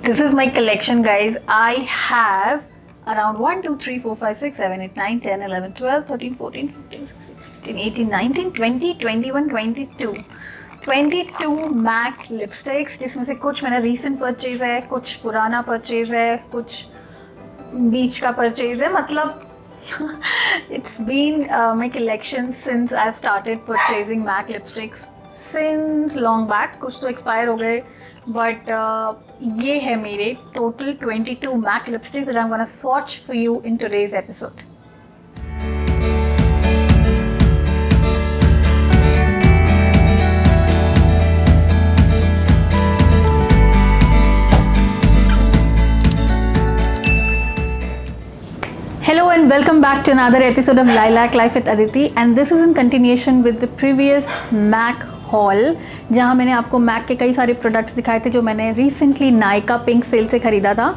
This is my collection, guys. I have around 1, 2, 3, 4, 5, 6, 7, 8, 9, 10, 11, 12, 13, 14, 15, 16, 17, 18, 19, 20, 21, 22. 22 MAC lipsticks, जिसमें से कुछ मैंने रीसेंट परचेज है, कुछ पुराना परचेज है, कुछ बीच का परचेज है. मतलब it's been my collection since I've started purchasing MAC lipsticks since long back. कुछ तो expire हो गए, but ये है मेरे total 22 MAC lipsticks that I'm gonna swatch for you in today's episode. Hello and welcome back to another episode of Lilac Life with Aditi, and this is in continuation with the previous MAC haul, जहाँ मैंने आपको MAC के कई सारे products दिखाए थे जो मैंने रिसेंटली नायका पिंक सेल से ख़रीदा था.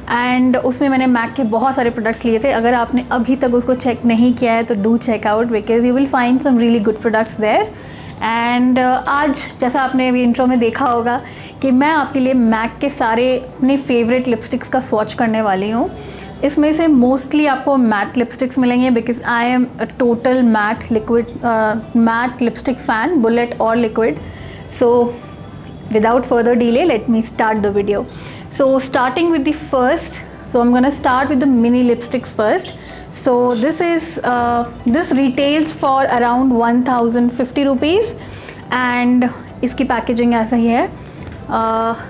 एंड उसमें मैंने MAC के बहुत सारे प्रोडक्ट्स लिए थे. अगर आपने अभी तक उसको चेक नहीं किया है तो do check out, because you will find some really good products there. And आज जैसा आपने अभी इंट्रो में देखा होगा कि मैं आपके लिए MAC के सारे अपने फेवरेट लिपस्टिक्स का स्वॉच करने वाली हूँ. इसमें से मोस्टली आपको मैट लिपस्टिक्स मिलेंगे, because I am a total matte lipstick fan, bullet और liquid. So without further delay, let me start the video. So starting with the first, so I'm gonna start with the mini lipsticks first. So this retails for around 1050 rupees and इसकी packaging ऐसा ही है.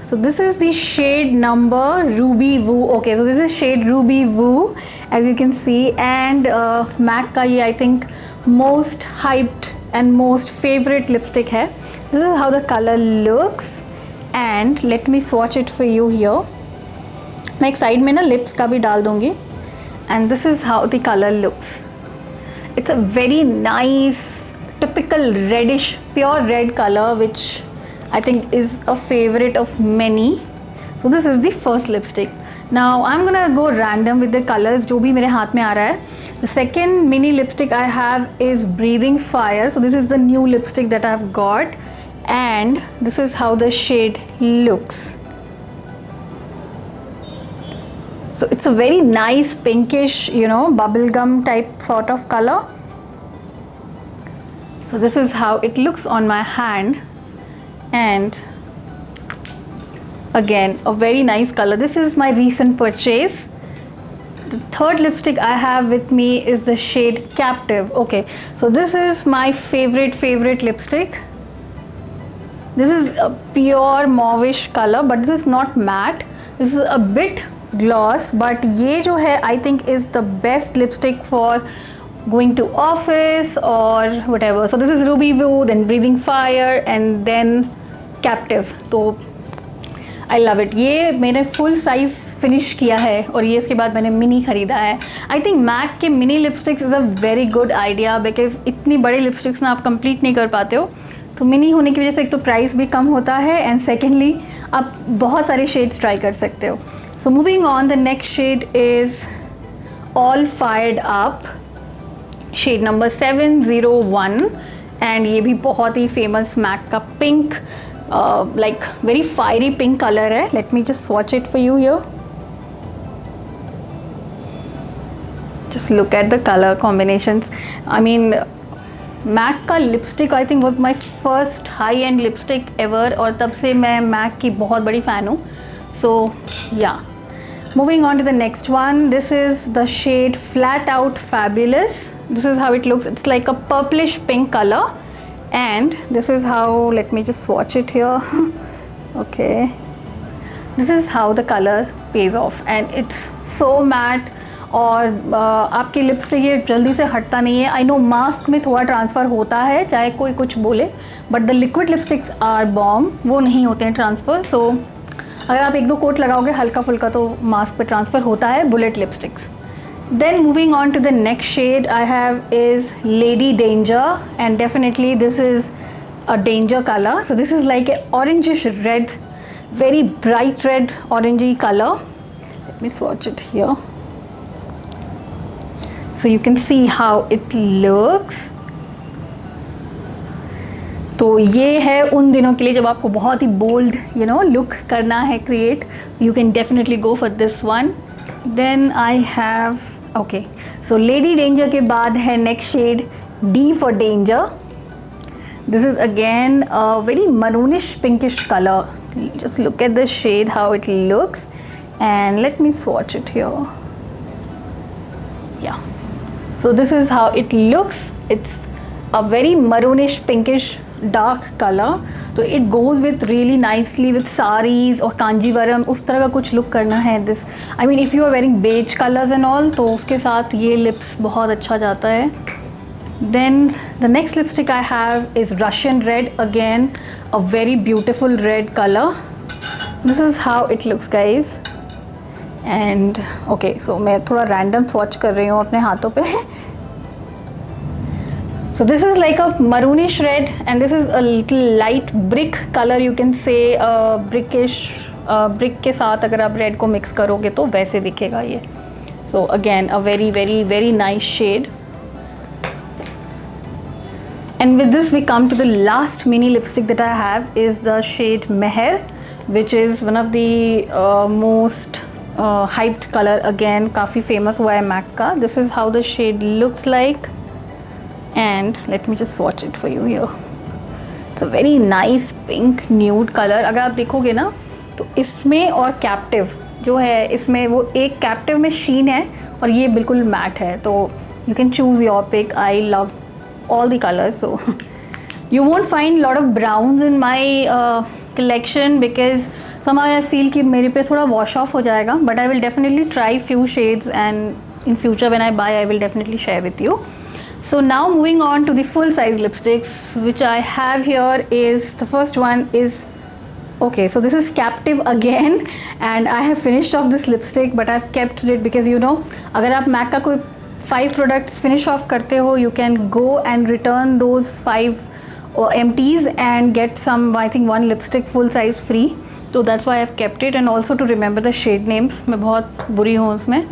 So this is the shade number Ruby Woo. Okay, so this is shade Ruby Woo, as you can see, and MAC का ये I think most hyped and most favorite lipstick है. This is how the color looks, and let me swatch it for you here. मैं एक side में ना lips का भी डाल दूँगी. And this is how the color looks. It's a very nice, typical reddish, pure red color, which I think is a favorite of many. So this is the first lipstick. Now I'm gonna go random with the colors जो भी मेरे हाथ में आ रहा है. The second mini lipstick I have is Breathing Fire. So this is the new lipstick that I've got, and this is how the shade looks. So it's a very nice pinkish, bubblegum type sort of color. So this is how it looks on my hand. And again, a very nice color. This is my recent purchase. The third lipstick I have with me is the shade Captive. Okay, so this is my favorite lipstick. This is a pure mauvish color, but this is not matte. This is a bit gloss, but ये जो है I think is the best lipstick for going to office or whatever. So this is Ruby Woo, then Breathing Fire, and then Captive. तो I love it. ये मैंने full size finish किया है और ये इसके बाद मैंने मिनी ख़रीदा है. आई थिंक MAC के mini lipsticks is a very good idea, because इतनी बड़ी लिपस्टिक्स ना आप कंप्लीट नहीं कर पाते हो. तो मिनी होने की वजह से एक तो प्राइस भी कम होता है, एंड सेकेंडली आप बहुत सारे शेड्स ट्राई कर सकते हो. So moving on, the next shade is all fired up, shade number 701, and ये भी बहुत ही फेमस MAC का pink, like very fiery pink color है. Let me just swatch it for you here. Just look at the color combinations. I mean, MAC का lipstick I think was my first high-end lipstick ever, और तब से मैं MAC की बहुत बड़ी fan हूँ. So yeah. Moving on to the next one. This is the shade Flat Out Fabulous. This is how it looks. It's like a purplish pink color. And this is how, let me just swatch it here. Okay, this is how the color pays off, and it's so matte, और आपके lips से ये जल्दी से हटता नहीं है. I know mask में थोड़ा ट्रांसफ़र होता है, चाहे कोई कुछ बोले, but the liquid lipsticks are bomb, वो नहीं होते हैं ट्रांसफ़र. सो अगर आप एक दो कोट लगाओगे हल्का फुल्का तो मास्क पे ट्रांसफ़र होता है bullet lipsticks. Then moving on to the next shade I have is Lady Danger, and definitely this is a danger color. So this is like an orangish red, very bright red orangey color. Let me swatch it here so you can see how it looks. तो ये है उन दिनों के लिए जब आपको बहुत ही बोल्ड लुक करना है create, you can definitely go for this one. Then I have okay, so lady danger के बाद है next shade D for danger. This is again a very maroonish pinkish color. Just look at the shade, how it looks, and let me swatch it here. Yeah, so this is how it looks. It's a very maroonish pinkish dark color, तो it goes with really nicely with sarees और कांजीवरम, उस तरह का कुछ look करना है. This I mean if you are wearing beige colours and all, तो उसके साथ ये लिप्स बहुत अच्छा जाता है. Then the next lipstick I have is Russian red, again a very beautiful red color. This is how it looks guys. And okay, so मैं थोड़ा random swatch कर रही हूँ अपने हाथों पे. So this is like a maroonish red, and this is a little light brick color, you can say brickish. brick के साथ अगर आप red को mix करोगे तो वैसे दिखेगा ये. So again a very very very nice shade. And with this we come to the last mini lipstick that I have is the shade Meher, which is one of the most hyped color. Again काफ़ी famous हुआ है MAC का. This is how the shade looks like, and let me just swatch it for you here. It's a very nice pink nude color. अगर आप देखोगे ना तो इसमें और Captive जो है, इसमें वो एक Captive में sheen है और ये बिल्कुल matte है. तो you can choose your pick. I love all the colors, so you won't find lot of browns in my collection because somehow I feel कि मेरे पे थोड़ा wash off हो जाएगा, but I will definitely try few shades, and in future when I buy I will definitely share with you. So now moving on to the full size lipsticks which I have here is, the first one is okay, so this is Captive again, and I have finished off this lipstick but I've kept it because अगर आप MAC का कोई 5 products finish off करते हो, you can go and return those 5 empties and get some, I think 1 lipstick full size free. So that's why I've kept it, and also to remember the shade names. मैं बहुत बुरी हूँ उसमें.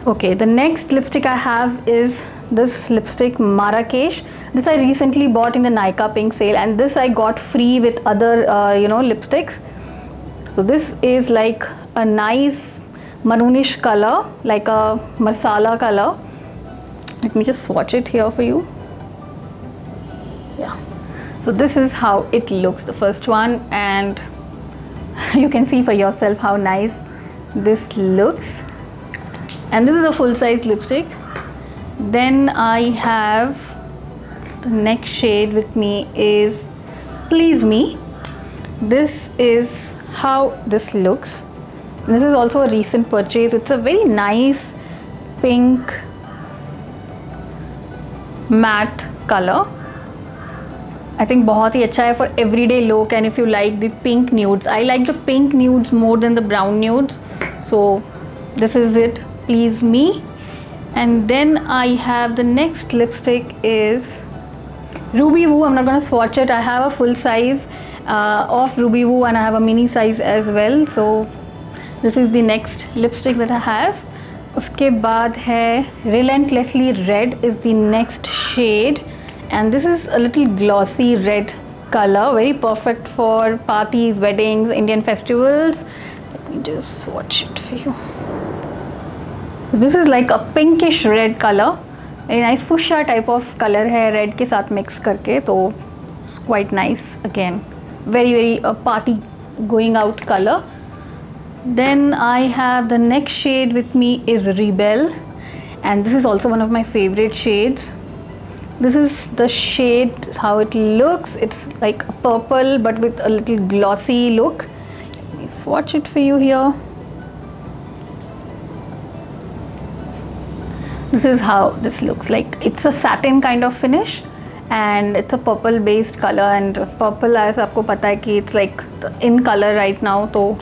Okay, the next lipstick I have is this lipstick Marrakesh. This I recently bought in the Nykaa Pink sale, and this I got free with other lipsticks. So this is like a nice maroonish color, like a masala color. Let me just swatch it here for you. Yeah, so this is how it looks, the first one, and you can see for yourself how nice this looks. And this is a full size lipstick. Then I have the next shade with me is Please Me. This is how this looks. This is also a recent purchase. It's a very nice pink matte color. I think बहुत ही अच्छा है for everyday look, and if you like the pink nudes, I like the pink nudes more than the brown nudes. So this is it, Please Me. And then I have the next lipstick is Ruby Woo. I'm not gonna swatch it. I have a full size of Ruby Woo, and I have a mini size as well. So this is the next lipstick that I have. उसके बाद है Relentlessly Red is the next shade, and this is a little glossy red color, very perfect for parties, weddings, Indian festivals. Let me just swatch it for you. This is like a pinkish red color, very nice fuchsia type of color है red के साथ mix करके, तो it's quite nice. Again very very party going out color. Then I have the next shade with me is Rebel, and this is also one of my favorite shades. This is the shade, how it looks. It's like a purple but with a little glossy look. Let me swatch it for you here. This is how this looks like. It's a satin kind of finish, and it's a purple based color, and purple as आपको पता है कि it's like in color right now, तो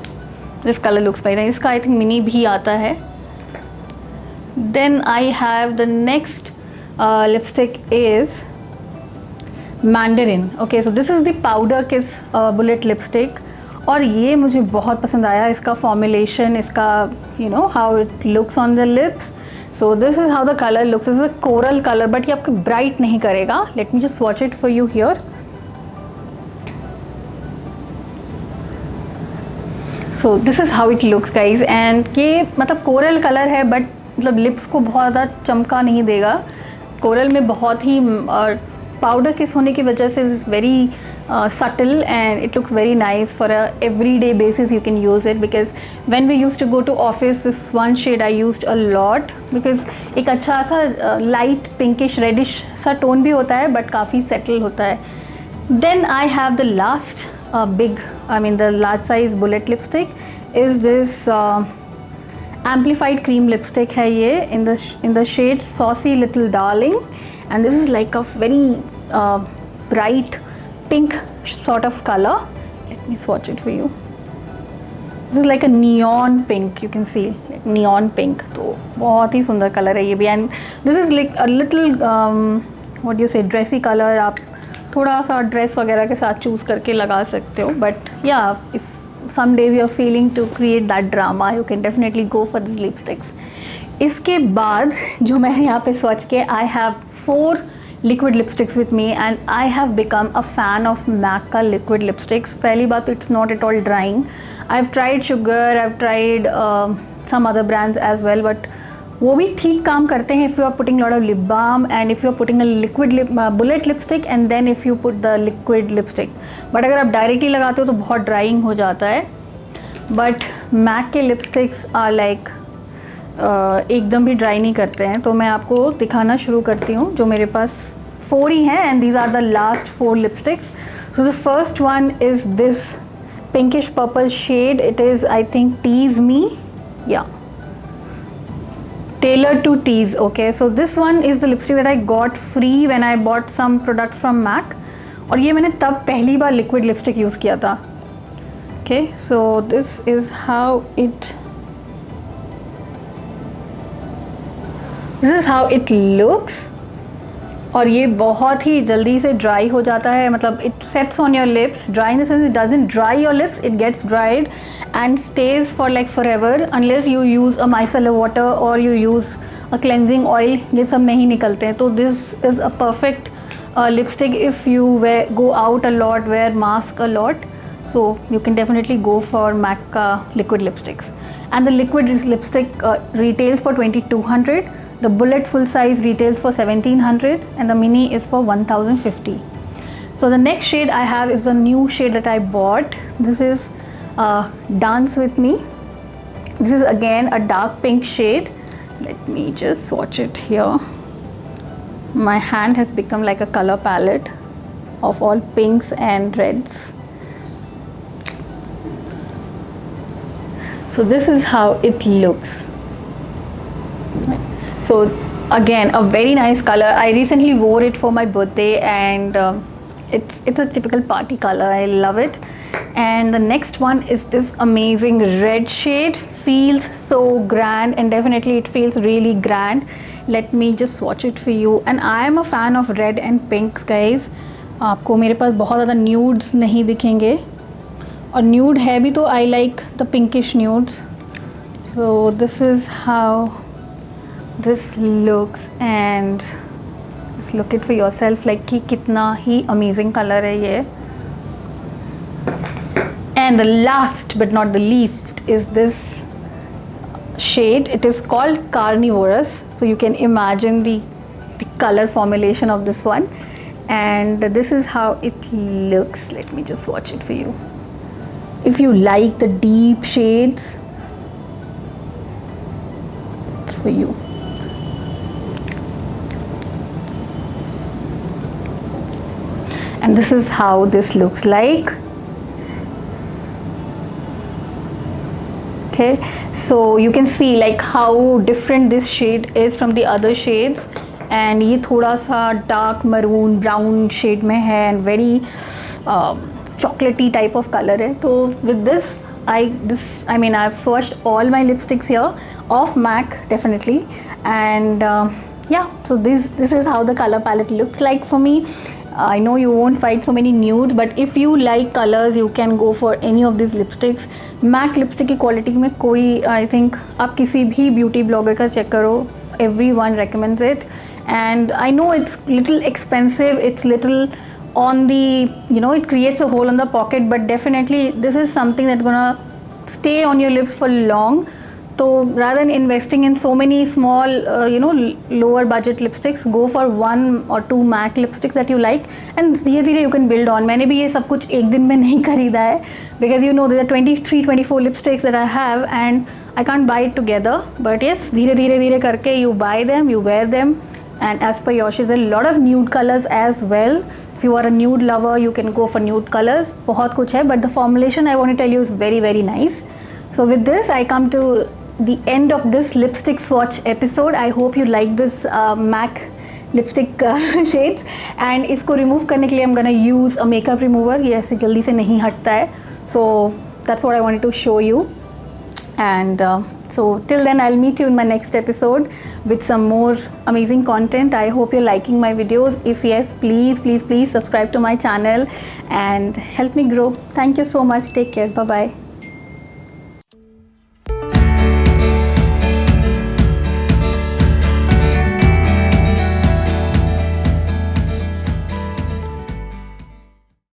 this color looks very nice. इसका I think mini भी आता है. Then I have the next lipstick is Mandarin. Okay, so this is the Powder Kiss bullet lipstick, और ये मुझे बहुत पसंद आया. इसका formulation, इसका how it looks on the lips. So this is how the colour looks. Is a coral colour but ये आपको ब्राइट नहीं करेगा. Let me just swatch it for you here. So this is how it looks guys. And ये मतलब coral colour है but मतलब lips को बहुत ज़्यादा चमका नहीं देगा. कोरल में बहुत ही पाउडर किस होने की वजह से is very subtle and it looks very nice for a everyday basis. You can use it because when we used to go to office, this one shade I used a lot because एक अच्छा सा light pinkish reddish सा tone भी होता है but काफ़ी settle होता है. Then I have the last the large size bullet lipstick is this amplified cream lipstick है ये in the shade Saucy Little Darling, and this is like a very bright pink sort of color. Let me swatch it for you. This is like a neon pink, you can see like neon pink. तो बहुत ही सुंदर colour है ये भी. And this is like a little what do you say, dressy color. आप थोड़ा सा dress वगैरह के साथ चूज़ करके लगा सकते हो. बट या if some days you are feeling to create that drama, you can definitely go for these lipsticks. इसके बाद जो मैंने यहाँ पे swatch किया, I have 4 liquid lipsticks with me and I have become a fan of MAC का liquid lipsticks. पहली बात तो it's not at all drying. I've tried Sugar, I've tried some other brands as well, but वो भी ठीक काम करते हैं if you are putting lot of lip balm and if you are putting a liquid bullet lipstick and then if you put the liquid lipstick. but अगर आप directly लगाते हो तो बहुत drying हो जाता है. but MAC के lipsticks are like एकदम भी ड्राई नहीं करते हैं. तो मैं आपको दिखाना शुरू करती हूँ. जो मेरे पास 4 ही हैं and these are the last 4 lipsticks. So the first one is this pinkish purple shade. It is I think Tease Me. Yeah, Tailored to Tease. Okay, so this one is the lipstick that I got free when I bought some products from MAC. और ये मैंने तब पहली बार liquid lipstick use किया था. Okay, so this is how it looks. और ये बहुत ही जल्दी से ड्राई हो जाता है. मतलब it sets on your lips. Dry in the sense it doesn't dry your lips, it gets dried and stays for like forever unless you use a micellar water or you use a cleansing oil. ये सब नहीं निकलते हैं. तो this is a perfect lipstick if you go out a lot, wear mask a lot. So you can definitely go for MAC liquid lipsticks. And the liquid lipstick retails for 2200. The bullet full size retails for 1700 and the mini is for 1050. So the next shade I have is the new shade that I bought. This is Dance With Me. This is again a dark pink shade. Let me just swatch it here. My hand has become like a color palette of all pinks and reds. So this is how it looks. So again a very nice color. I recently wore it for my birthday and it's a typical party color. I love it. And the next one is this amazing red shade. Feels so grand and definitely it feels really grand. Let me just swatch it for you. And I am a fan of red and pink guys. आपको मेरे पास बहुत ज़्यादा nudes नहीं दिखेंगे और nude है भी तो I like the pinkish nudes. So this is how this looks and just look it for yourself like कि कितना ही amazing color है ये. And the last but not the least is this shade. It is called Carnivorous. So you can imagine the color formulation of this one. And this is how it looks. Let me just swatch it for you. If you like the deep shades, it's for you. And this is how this looks like. Okay, so you can see like how different this shade is from the other shades. And ये थोड़ा सा dark maroon brown shade में है and very chocolatey type of color है. तो with this I've swatched all my lipsticks here of MAC definitely. And yeah, so this is how the color palette looks like for me. I know you won't find so many nudes, but if you like colors, you can go for any of these lipsticks. MAC lipstick की quality में कोई I think आप किसी भी beauty blogger का check करो, everyone recommends it, and I know it's little expensive, it's little on the, you know, it creates a hole in the pocket, but definitely this is something that's gonna stay on your lips for long. So rather than investing in so many small, lower budget lipsticks, go for 1 or 2 MAC lipsticks that you like, and धीरे धीरे you can build on. मैंने भी ये सब कुछ एक दिन में नहीं खरीदा है, because you know there are 23-24 lipsticks that I have and I can't buy it together. But yes, धीरे धीरे करके you buy them, you wear them, and as per your choice, there are a lot of nude colors as well. If you are a nude lover, you can go for nude colors. बहुत कुछ है, but the formulation I want to tell you is very very nice. So with this, I come to the end of this lipstick swatch episode. I hope you like this MAC lipstick shades, and इसको remove करने के लिए I'm gonna use a makeup remover. ये ऐसे जल्दी से नहीं हटता है. So that's what I wanted to show you. And so till then, I'll meet you in my next episode with some more amazing content. I hope you're liking my videos. If yes, please subscribe to my channel and help me grow. Thank you so much. Take care. Bye bye.